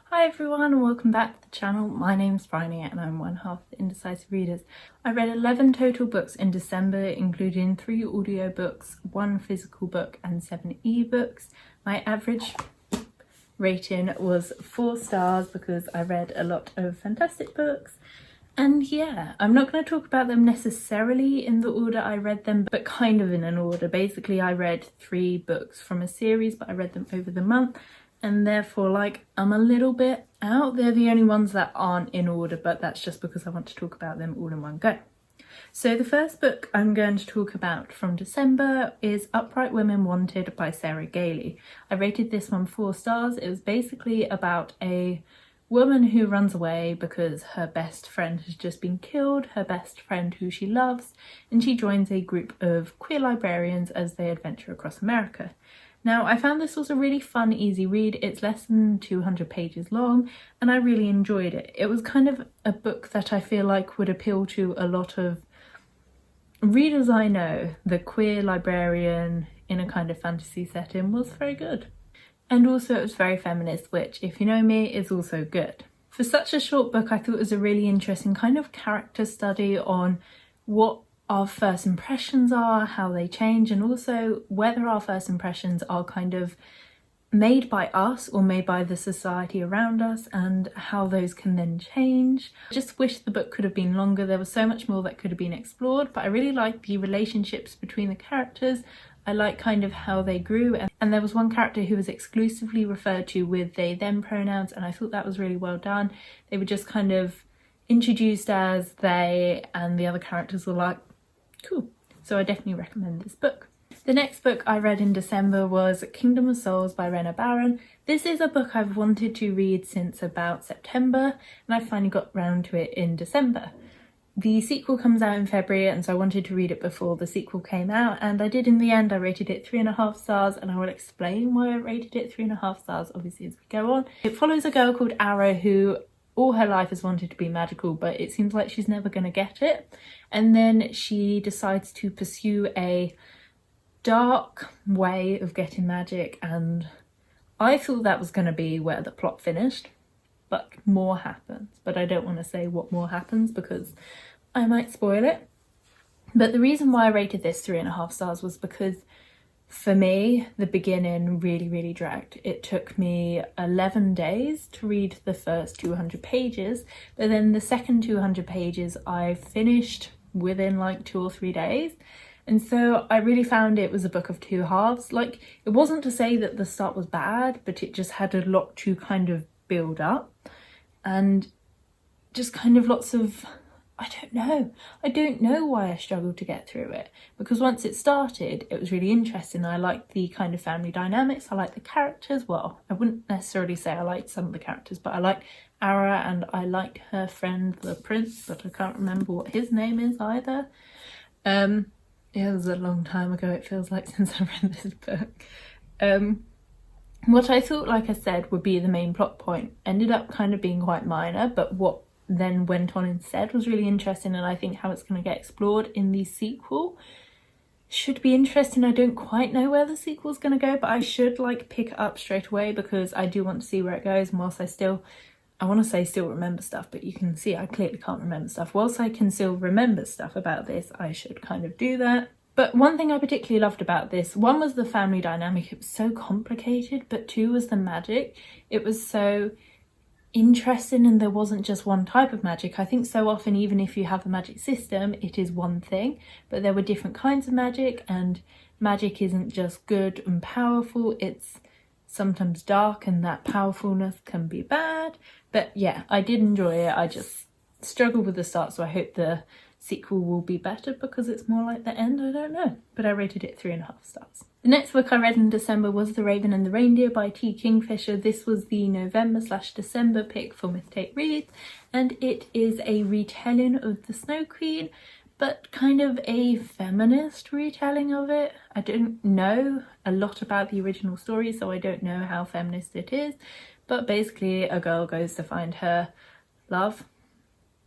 Hi everyone and welcome back to the channel. My name's Bryony and I'm one half of the Indecisive Readers. I read 11 total books in December, including 3 audiobooks, 1 physical book and 7 ebooks. My average rating was 4 stars because I read a lot of fantastic books. And yeah, I'm not going to talk about them necessarily in the order I read them, but kind of in an order. Basically, I read 3 books from a series, but I read them over the month. And therefore, I'm a little bit out. They're the only ones that aren't in order, but that's just because I want to talk about them all in one go. So the first book I'm going to talk about from December is Upright Women Wanted by Sarah Gailey. I rated this one 4 stars. It was basically about a woman who runs away because her best friend has just been killed, her best friend who she loves, and she joins a group of queer librarians as they adventure across America. Now, I found this was a really fun, easy read. It's less than 200 pages long and I really enjoyed it. It was kind of a book that I feel like would appeal to a lot of readers I know. The queer librarian in a kind of fantasy setting was very good. And also it was very feminist, which, if you know me, is also good. For such a short book, I thought it was a really interesting kind of character study on what our first impressions are, how they change, and also whether our first impressions are kind of made by us or made by the society around us and how those can then change. I just wish the book could have been longer. There was so much more that could have been explored, but I really liked the relationships between the characters. I like kind of how they grew, and there was one character who was exclusively referred to with they them pronouns, and I thought that was really well done. They were just kind of introduced as they, and the other characters were like, cool. So I definitely recommend this book. The next book I read in December was Kingdom of Souls by Rena Barron. This is a book I've wanted to read since about September, and I finally got round to it in December. The sequel comes out in February, and so I wanted to read it before the sequel came out, and I did in the end. I rated it 3.5 stars, and I will explain why I rated it 3.5 stars, obviously, as we go on. It follows a girl called Ara who all her life has wanted to be magical, but it seems like she's never going to get it. And then she decides to pursue a dark way of getting magic, and I thought that was going to be where the plot finished, but more happens. But I don't want to say what more happens because I might spoil it. But the reason why I rated this 3.5 stars was because for me, the beginning really dragged. It took me 11 days to read the first 200 pages, but then the second 200 pages I finished within 2 or 3 days. And so I really found it was a book of 2 halves. It wasn't to say that the start was bad, but it just had a lot to kind of build up, and just kind of lots of, I don't know why I struggled to get through it, because once it started it was really interesting. I liked the kind of family dynamics, I liked the characters. Well, I wouldn't necessarily say I liked some of the characters, but I liked Ara and I liked her friend the prince, but I can't remember what his name is either. Yeah, it was a long time ago, it feels like, since I read this book. What I thought, like I said, would be the main plot point ended up kind of being quite minor, but what then went on instead was really interesting, and I think how it's going to get explored in the sequel should be interesting. I don't quite know where the sequel's going to go, but I should pick it up straight away because I do want to see where it goes. And whilst I want to say still remember stuff, but you can see I clearly can't remember stuff. Whilst I can still remember stuff about this, I should kind of do that. But one thing I particularly loved about this, one was the family dynamic. It was so complicated, but 2 was the magic. It was so interesting, and there wasn't just one type of magic. I think so often, even if you have a magic system, it is one thing, but there were different kinds of magic, and magic isn't just good and powerful, it's sometimes dark, and that powerfulness can be bad. But yeah, I did enjoy it. I just struggled with the start, so I hope the sequel will be better because it's more like the end. I don't know, but I rated it 3.5 stars. The next book I read in December was The Raven and the Reindeer by T. Kingfisher. This was the November/December pick for Miss Tate Reads, and it is a retelling of The Snow Queen, but kind of a feminist retelling of it. I don't know a lot about the original story, so I don't know how feminist it is, but basically a girl goes to find her love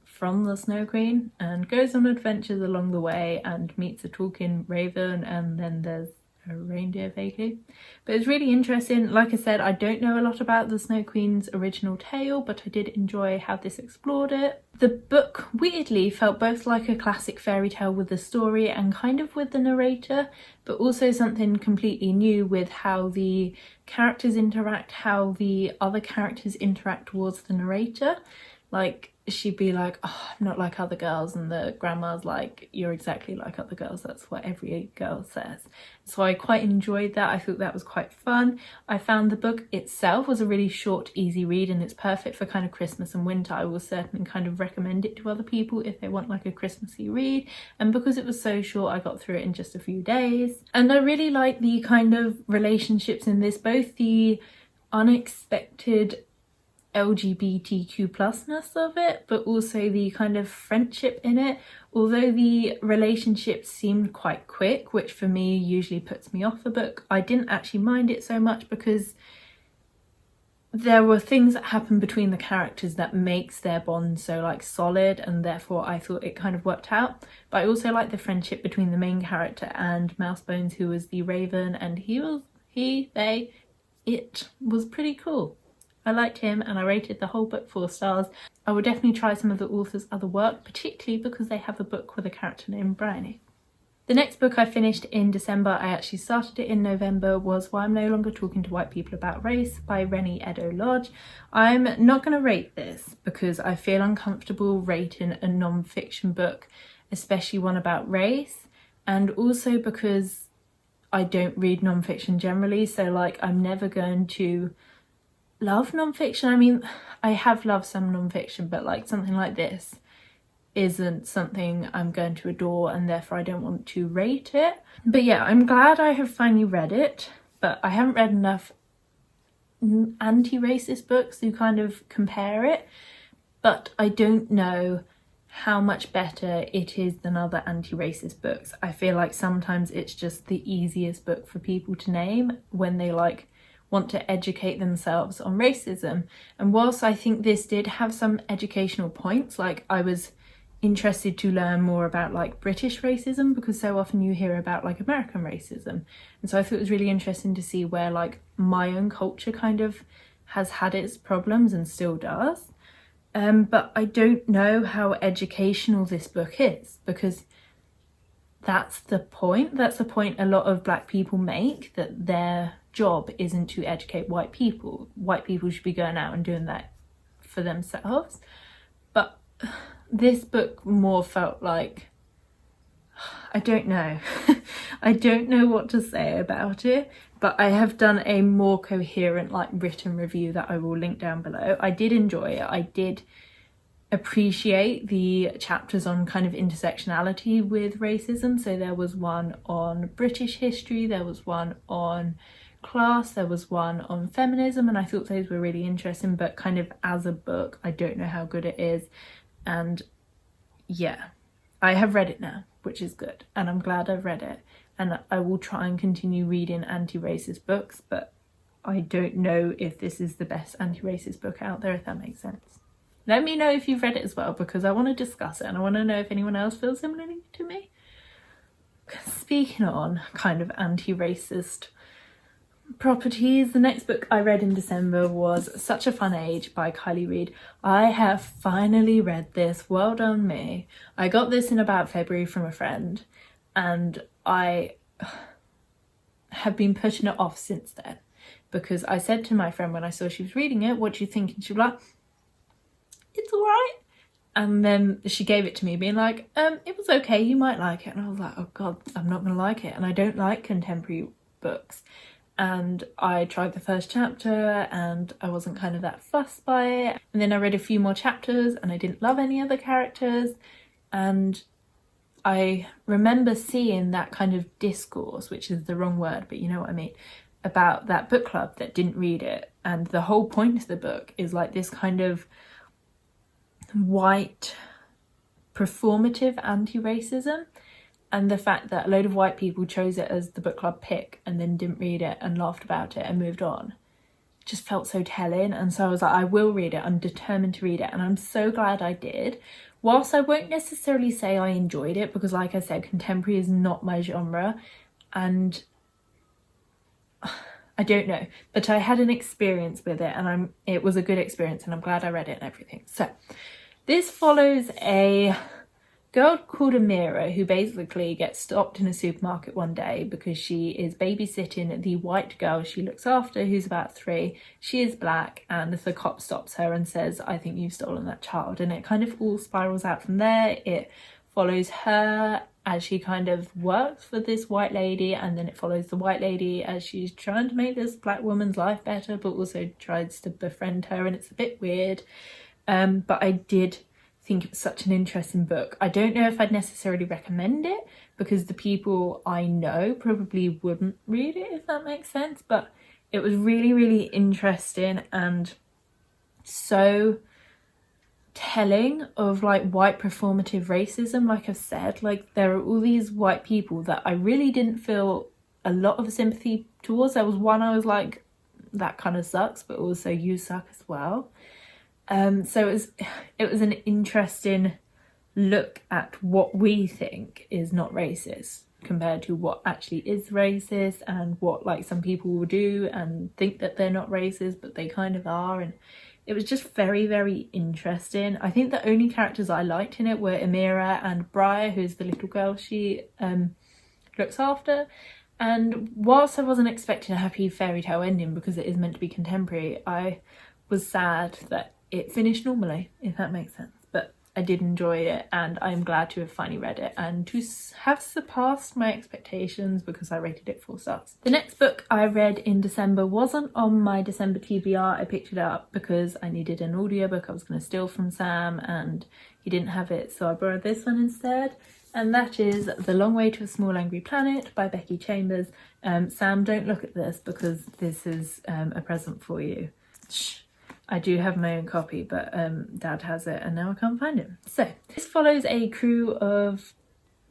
from the Snow Queen and goes on adventures along the way and meets a talking raven, and then there's a reindeer vaguely. But it's really interesting. Like I said, I don't know a lot about the Snow Queen's original tale, but I did enjoy how this explored it. The book weirdly felt both like a classic fairy tale with the story and kind of with the narrator, but also something completely new with how the characters interact, how the other characters interact towards the narrator. Like, she'd be like, oh, I'm not like other girls, and the grandma's like, you're exactly like other girls, that's what every girl says. So I quite enjoyed that. I thought that was quite fun. I found the book itself was a really short, easy read, and it's perfect for kind of Christmas and winter. I will certainly kind of recommend it to other people if they want like a Christmassy read, and because it was so short, I got through it in just a few days. And I really like the kind of relationships in this, both the unexpected LGBTQ plusness of it, but also the kind of friendship in it. Although the relationships seemed quite quick, which for me usually puts me off the book, I didn't actually mind it so much because there were things that happened between the characters that makes their bond so like solid, and therefore I thought it kind of worked out. But I also like the friendship between the main character and Mousebones, who was the raven, and it was pretty cool. I liked him and I rated the whole book 4 stars. I will definitely try some of the author's other work, particularly because they have a book with a character named Bryony. The next book I finished in December, I actually started it in November, was Why I'm No Longer Talking to White People About Race by Rennie Edo-Lodge. I'm not going to rate this because I feel uncomfortable rating a non-fiction book, especially one about race, and also because I don't read non-fiction generally, so like I'm never going to love non-fiction. I mean, I have loved some non-fiction, but like something like this isn't something I'm going to adore, and therefore I don't want to rate it. But yeah, I'm glad I have finally read it, but I haven't read enough anti-racist books to kind of compare it, but I don't know how much better it is than other anti-racist books. I feel like sometimes it's just the easiest book for people to name when they like want to educate themselves on racism. And whilst I think this did have some educational points, like I was interested to learn more about like British racism, because so often you hear about like American racism, and so I thought it was really interesting to see where like my own culture kind of has had its problems and still does. But I don't know how educational this book is, because that's the point a lot of black people make, that their job isn't to educate white people. White people should be going out and doing that for themselves. But this book more felt like, I don't know. I don't know what to say about it, but I have done a more coherent like written review that I will link down below. I did enjoy it. I did appreciate the chapters on kind of intersectionality with racism. So there was one on British history, there was one on class, there was one on feminism, and I thought those were really interesting, but kind of as a book I don't know how good it is. And yeah, I have read it now, which is good, and I'm glad I've read it, and I will try and continue reading anti-racist books, but I don't know if this is the best anti-racist book out there, if that makes sense. Let me know if you've read it as well, because I want to discuss it and I want to know if anyone else feels similarly to me. Speaking on kind of anti-racist properties, the next book I read in December was Such a Fun Age by Kylie Reid. I have finally read this. Well done me. I got this in about February from a friend, and I have been putting it off since then, because I said to my friend when I saw she was reading it, what do you think? And she was like, it's alright. And then she gave it to me being like, it was okay, you might like it. And I was like, oh god, I'm not gonna like it, and I don't like contemporary books. And I tried the first chapter and I wasn't kind of that fussed by it, and then I read a few more chapters and I didn't love any of the characters. And I remember seeing that kind of discourse, which is the wrong word, but you know what I mean, about that book club that didn't read it, and the whole point of the book is like this kind of white performative anti-racism, and the fact that a load of white people chose it as the book club pick and then didn't read it and laughed about it and moved on just felt so telling. And so I was like, I will read it, I'm determined to read it, and I'm so glad I did. Whilst I won't necessarily say I enjoyed it, because like I said, contemporary is not my genre, and I don't know, but I had an experience with it, and it was a good experience, and I'm glad I read it and everything. So this follows a girl called Amira who basically gets stopped in a supermarket one day because she is babysitting the white girl she looks after, who's about 3. She is black, and the cop stops her and says, "I think you've stolen that child." And it kind of all spirals out from there. It follows her as she kind of works for this white lady, and then it follows the white lady as she's trying to make this black woman's life better, but also tries to befriend her, and it's a bit weird. But I did think it was such an interesting book. I don't know if I'd necessarily recommend it because the people I know probably wouldn't read it, if that makes sense, but it was really, really interesting and so telling of like white performative racism. Like I've said, like there are all these white people that I really didn't feel a lot of sympathy towards. There was one I was like, that kind of sucks, but also you suck as well. So it was an interesting look at what we think is not racist compared to what actually is racist, and what like some people will do and think that they're not racist but they kind of are. And it was just very, very interesting. I think the only characters I liked in it were Amira and Briar, who's the little girl she looks after. And whilst I wasn't expecting a happy fairy tale ending because it is meant to be contemporary, I was sad that it finished normally, if that makes sense. But I did enjoy it, and I'm glad to have finally read it and to have surpassed my expectations because I rated it 4 stars. The next book I read in December wasn't on my December TBR. I picked it up because I needed an audiobook I was going to steal from Sam, and he didn't have it, so I borrowed this one instead. And that is The Long Way to a Small Angry Planet by Becky Chambers. Sam, don't look at this because this is a present for you. Shh. I do have my own copy, but Dad has it and now I can't find him. So this follows a crew of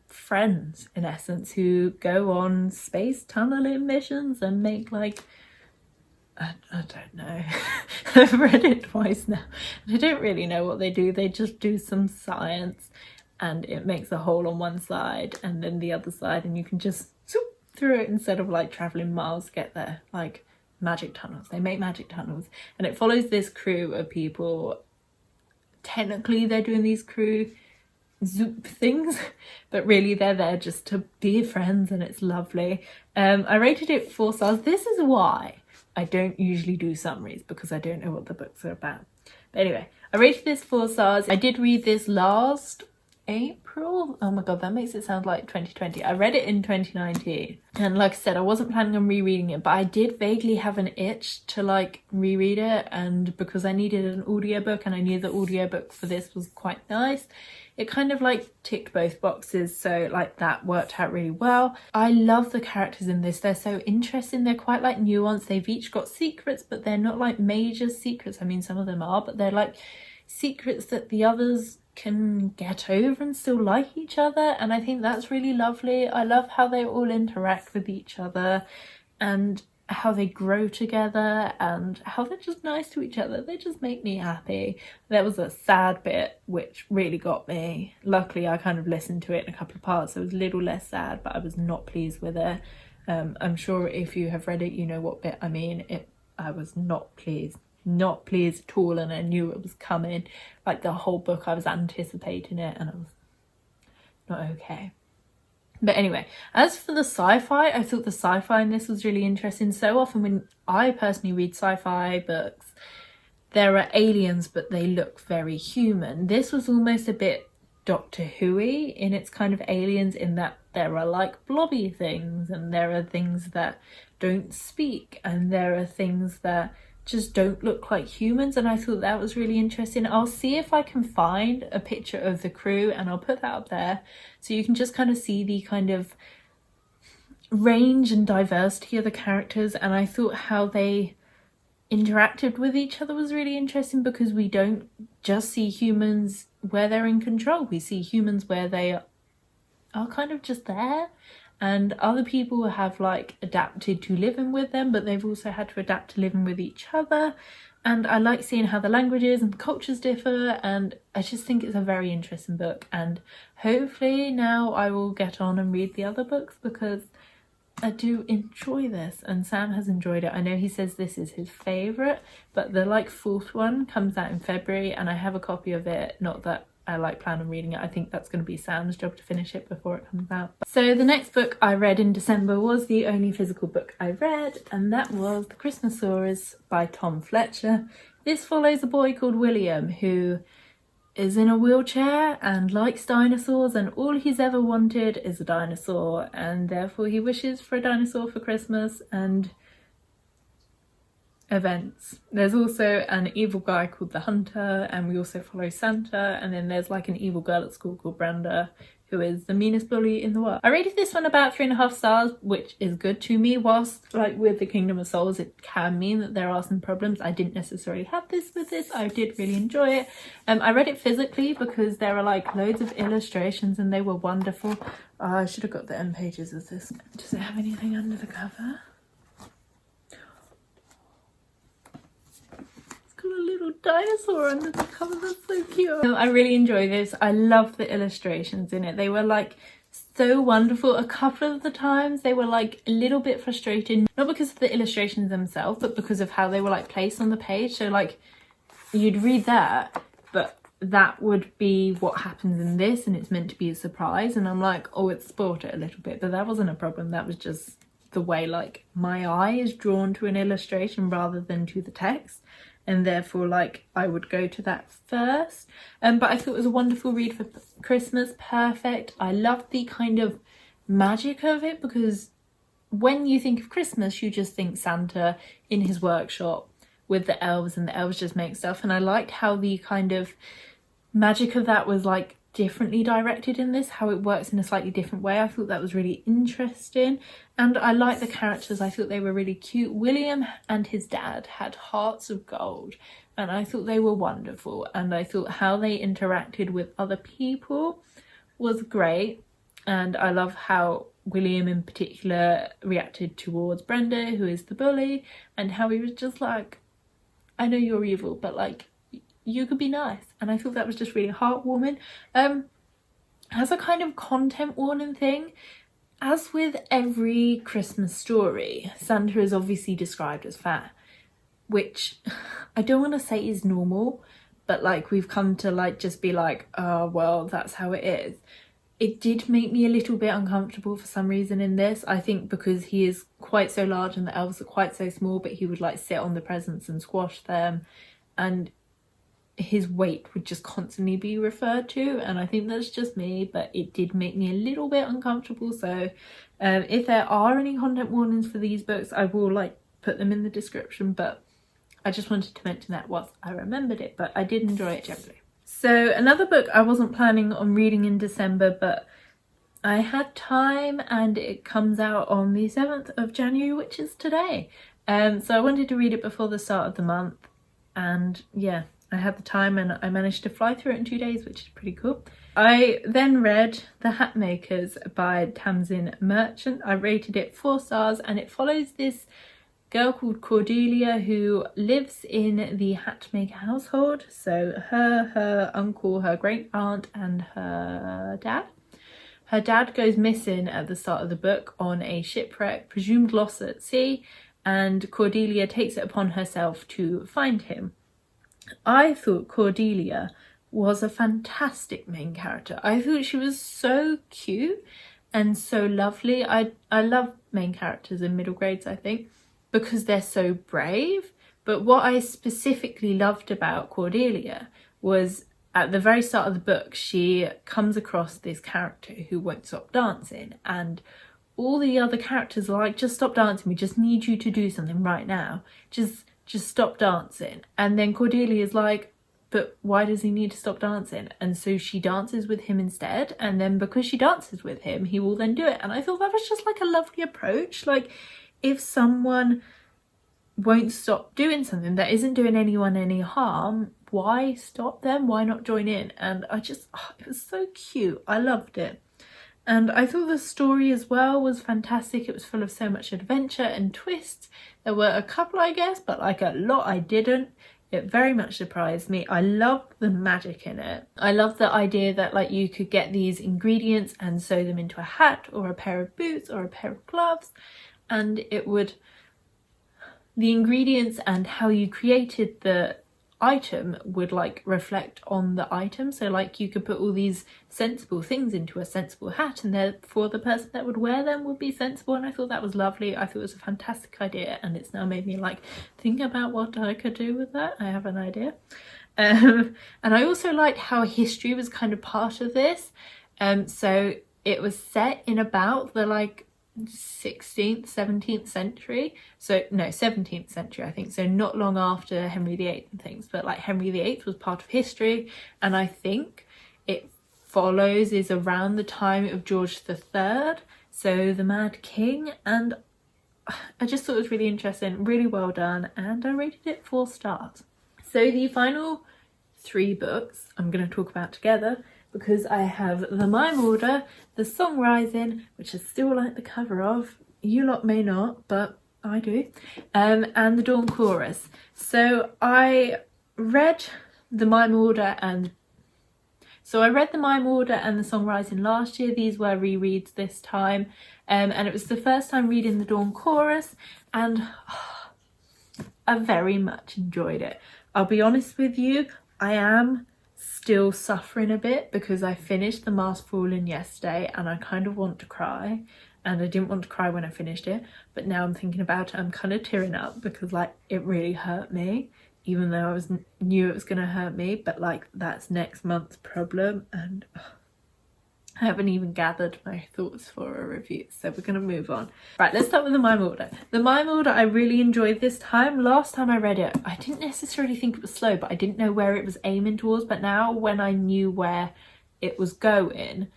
friends, in essence, who go on space tunneling missions and make like, I don't know. I've read it twice now. I don't really know what they do. They just do some science and it makes a hole on one side and then the other side, and you can just zoop through it instead of like traveling miles to get there. Like magic tunnels. They make magic tunnels, and it follows this crew of people. Technically they're doing these crew zoop things, but really they're there just to be friends, and it's lovely. I rated it 4 stars. This is why I don't usually do summaries, because I don't know what the books are about. But anyway, I rated this 4 stars. I did read this last April. Oh my god, that makes it sound like 2020. I read it in 2019, and like I said, I wasn't planning on rereading it, but I did vaguely have an itch to like reread it, and because I needed an audiobook and I knew the audiobook for this was quite nice, it kind of like ticked both boxes, so like that worked out really well. I love the characters in this. They're so interesting. They're quite like nuanced. They've each got secrets, but they're not like major secrets. I mean, some of them are, but they're like secrets that the others can get over and still like each other, and I think that's really lovely. I love how they all interact with each other and how they grow together and how they're just nice to each other. They just make me happy. There was a sad bit which really got me. Luckily I kind of listened to it in a couple of parts, so it was a little less sad, but I was not pleased with it. I'm sure if you have read it you know what bit I mean. I was not pleased at all, and I knew it was coming. Like the whole book I was anticipating it, and I was not okay. But anyway, as for the sci-fi, I thought the sci-fi in this was really interesting. So often when I personally read sci-fi books, there are aliens but they look very human. This was almost a bit Doctor Who-y in its kind of aliens, in that there are like blobby things, and there are things that don't speak, and there are things that just don't look like humans, and I thought that was really interesting. I'll see if I can find a picture of the crew and I'll put that up there so you can just kind of see the kind of range and diversity of the characters. And I thought how they interacted with each other was really interesting, because we don't just see humans where they're in control. We see humans where they are kind of just there, and other people have like adapted to living with them, but they've also had to adapt to living with each other. And I like seeing how the languages and the cultures differ, and I just think it's a very interesting book. And hopefully now I will get on and read the other books, because I do enjoy this, and Sam has enjoyed it. I know he says this is his favourite, but the like 4th one comes out in February and I have a copy of it. Not that I like plan on reading it. I think that's going to be Sam's job to finish it before it comes out. So the next book I read in December was the only physical book I read, and that was The Christmassaurus by Tom Fletcher. This follows a boy called William who is in a wheelchair and likes dinosaurs, and all he's ever wanted is a dinosaur, and therefore he wishes for a dinosaur for Christmas and events. There's also an evil guy called the Hunter, and we also follow Santa, and then there's like an evil girl at school called Brenda, who is the meanest bully in the world. I rated this one about 3.5 stars, which is good to me. Whilst like with the Kingdom of Souls it can mean that there are some problems, I didn't necessarily have this with this. I did really enjoy it. I read it physically because there are like loads of illustrations and they were wonderful. I should have got the end pages of this. Does it have anything under the cover? A little dinosaur under the cover. That's so cute. I really enjoy this. I love the illustrations in it. They were like so wonderful. A couple of the times they were like a little bit frustrating, not because of the illustrations themselves, but because of how they were like placed on the page. So like you'd read that, but that would be what happens in this, and it's meant to be a surprise, and I'm like, oh, it spoiled it a little bit. But that wasn't a problem. That was just the way like my eye is drawn to an illustration rather than to the text, and therefore like I would go to that first. But I thought it was a wonderful read for Christmas. Perfect. I love the kind of magic of it, because when you think of Christmas you just think Santa in his workshop with the elves, and the elves just make stuff, and I liked how the kind of magic of that was like differently directed in this, how it works in a slightly different way. I thought that was really interesting, and I liked the characters. I thought they were really cute. William and his dad had hearts of gold, and I thought they were wonderful, and I thought how they interacted with other people was great. And I love how William in particular reacted towards Brenda, who is the bully, and how he was just like, I know you're evil, but like you could be nice. And I thought that was just really heartwarming. As a kind of content warning thing, as with every Christmas story, Santa is obviously described as fat, which I don't want to say is normal, but like we've come to like just be like, oh well, that's how it is. It did make me a little bit uncomfortable for some reason in this. I think because he is quite so large and the elves are quite so small, but he would like sit on the presents and squash them, and his weight would just constantly be referred to, and I think that's just me, but it did make me a little bit uncomfortable. So if there are any content warnings for these books, I will like put them in the description, but I just wanted to mention that whilst I remembered it. But I did enjoy it generally. So another book I wasn't planning on reading in December, but I had time, and it comes out on the 7th of January, which is today. So I wanted to read it before the start of the month, and yeah, I had the time and I managed to fly through it in 2 days, which is pretty cool. I then read The Hatmakers by Tamsin Merchant. I rated it 4 stars, and it follows this girl called Cordelia who lives in the Hatmaker household. So her uncle, her great aunt, and her dad. Her dad goes missing at the start of the book on a shipwreck, presumed lost at sea, and Cordelia takes it upon herself to find him. I thought Cordelia was a fantastic main character. I thought she was so cute and so lovely. I love main characters in middle grades, I think, because they're so brave. But what I specifically loved about Cordelia was at the very start of the book, she comes across this character who won't stop dancing, and all the other characters are like, just stop dancing, we just need you to do something right now. Just stop dancing. And then Cordelia's like, but why does he need to stop dancing? And so she dances with him instead, and then because she dances with him, he will then do it. And I thought that was just like a lovely approach. Like, if someone won't stop doing something that isn't doing anyone any harm, why stop them? Why not join in? And I just, it was so cute. I loved it. And I thought the story as well was fantastic. It was full of so much adventure and twists. There were a couple, I guess, but like a lot I didn't. It very much surprised me. I love the magic in it. I love the idea that like you could get these ingredients and sew them into a hat or a pair of boots or a pair of gloves, and it would, the ingredients and how you created the item would like reflect on the item. So like you could put all these sensible things into a sensible hat, and therefore the person that would wear them would be sensible. And I thought that was lovely. I thought it was a fantastic idea, and it's now made me like think about what I could do with that. I have an idea. And I also liked how history was kind of part of this. So it was set in about the like 16th 17th century, so no, 17th century I think, so not long after Henry VIII and things, but like Henry VIII was part of history, and I think it follows is around the time of George III, so the Mad King, and I just thought it was really interesting, really well done, and I rated it 4 stars. So the final 3 books I'm going to talk about together, because I have the Mime Order, the Song Rising, which I still like the cover of, you lot may not, but I do, and the Dawn Chorus. So I read the Mime Order and the Song Rising last year. These were rereads this time, and it was the first time reading the Dawn Chorus, and I very much enjoyed it. I'll be honest with you, I am still suffering a bit because I finished The Mask Fallen yesterday and I kind of want to cry, and I didn't want to cry when I finished it, but now I'm thinking about it, I'm kind of tearing up because like it really hurt me, even though I knew it was gonna hurt me, but like that's next month's problem, and I haven't even gathered my thoughts for a review, so we're gonna move on. Right, let's start with the Mime Order. The Mime Order I really enjoyed this time. Last time I read it, I didn't necessarily think it was slow, but I didn't know where it was aiming towards. But now when I knew where it was going,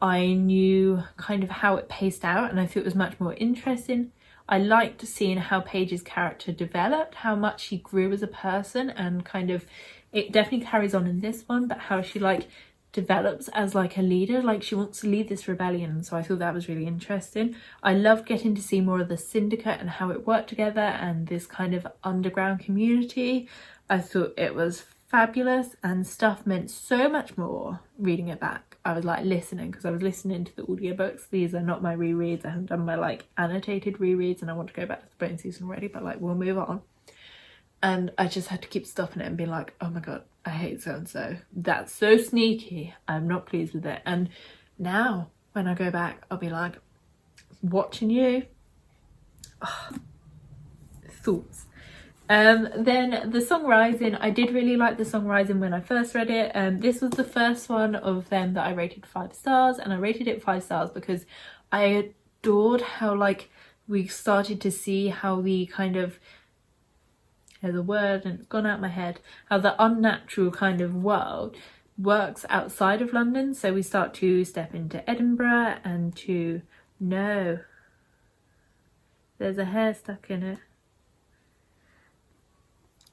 I knew kind of how it paced out, and I thought it was much more interesting. I liked seeing how Paige's character developed, how much she grew as a person, and kind of, it definitely carries on in this one, but how she like develops as like a leader, like she wants to lead this rebellion, so I thought that was really interesting. I loved getting to see more of the syndicate and how it worked together and this kind of underground community. I thought it was fabulous, and stuff meant so much more reading it back. I was like listening, because I was listening to the audiobooks. These are not my rereads, I haven't done my like annotated rereads, and I want to go back to the bone season already, but like we'll move on. And I just had to keep stopping it and being like, oh my god, I hate so-and-so. That's so sneaky. I'm not pleased with it. And now when I go back, I'll be like, watching you. Oh, thoughts. Then the Song Rising, I did really like the Song Rising when I first read it. This was the first one of them that I rated 5 stars, and I rated it 5 stars because I adored how like we started to see how the kind of, there's a word and it's gone out my head, how the unnatural kind of world works outside of London. So we start to step into Edinburgh and to, no, there's a hair stuck in it.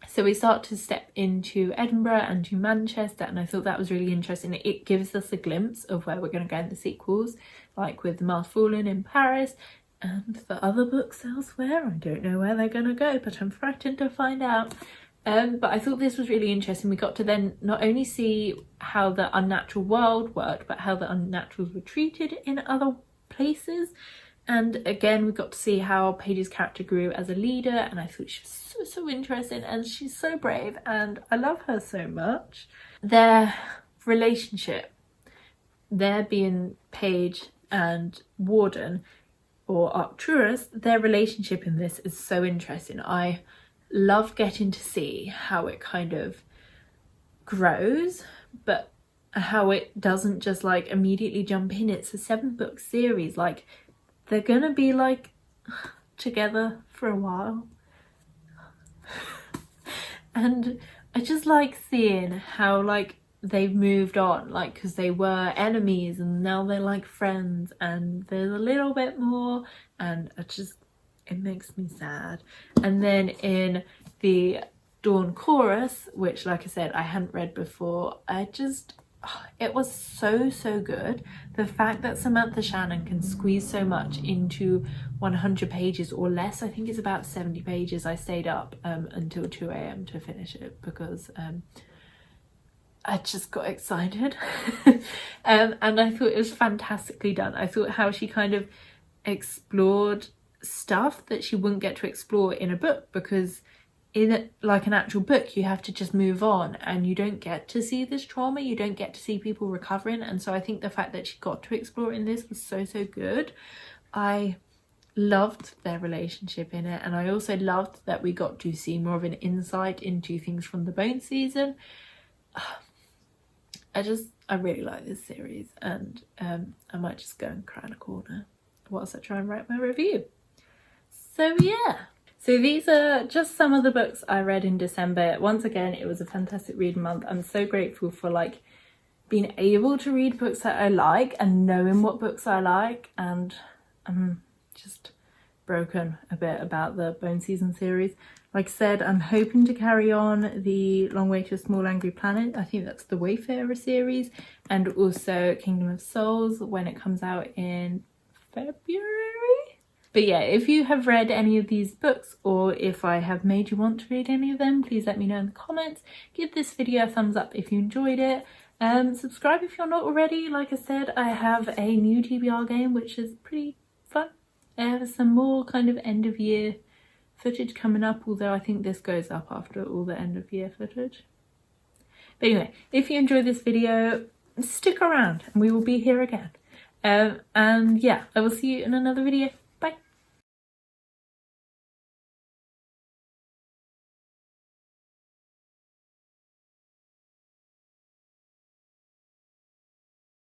So we start to step into Edinburgh and to Manchester, and I thought that was really interesting. It gives us a glimpse of where we're going to go in the sequels, like with The Mask Fallen in Paris, and the other books elsewhere. I don't know where they're going to go, but I'm frightened to find out. But I thought this was really interesting. We got to then not only see how the unnatural world worked, but how the unnaturals were treated in other places. And again, we got to see how Paige's character grew as a leader, and I thought she was so interesting, and she's so brave, and I love her so much. Their relationship, there being Paige and Warden, or Arcturus, their relationship in this is so interesting. I love getting to see how it kind of grows, but how it doesn't just like immediately jump in. It's a 7-book series, like they're gonna be like together for a while. And I just like seeing how like they've moved on, like because they were enemies and now they're like friends, and there's a little bit more, and it makes me sad. And then in the Dawn Chorus, which like I said I hadn't read before, I just it was so good. The fact that Samantha Shannon can squeeze so much into 100 pages or less, I think it's about 70 pages. I stayed up until 2 a.m. to finish it because I just got excited. And I thought it was fantastically done. I thought how she kind of explored stuff that she wouldn't get to explore in a book, because in like an actual book you have to just move on and you don't get to see this trauma, you don't get to see people recovering. And so I think the fact that she got to explore in this was so good. I loved their relationship in it, and I also loved that we got to see more of an insight into things from the Bone season. I really like this series, and I might just go and cry in a corner whilst I try and write my review. So yeah. So these are just some of the books I read in December. Once again, it was a fantastic reading month. I'm so grateful for like being able to read books that I like and knowing what books I like. And I'm just broken a bit about the Bone Season series. Like I said, I'm hoping to carry on the Long Way to a Small Angry Planet. I think that's the Wayfarer series, and also Kingdom of Souls when it comes out in February. But yeah, if you have read any of these books, or if I have made you want to read any of them, please let me know in the comments. Give this video a thumbs up if you enjoyed it. Subscribe if you're not already. Like I said, I have a new TBR game which is pretty fun. There's some more kind of end of year footage coming up, although I think this goes up after all the end of year footage. But anyway, if you enjoyed this video, stick around and we will be here again. And yeah, I will see you in another video.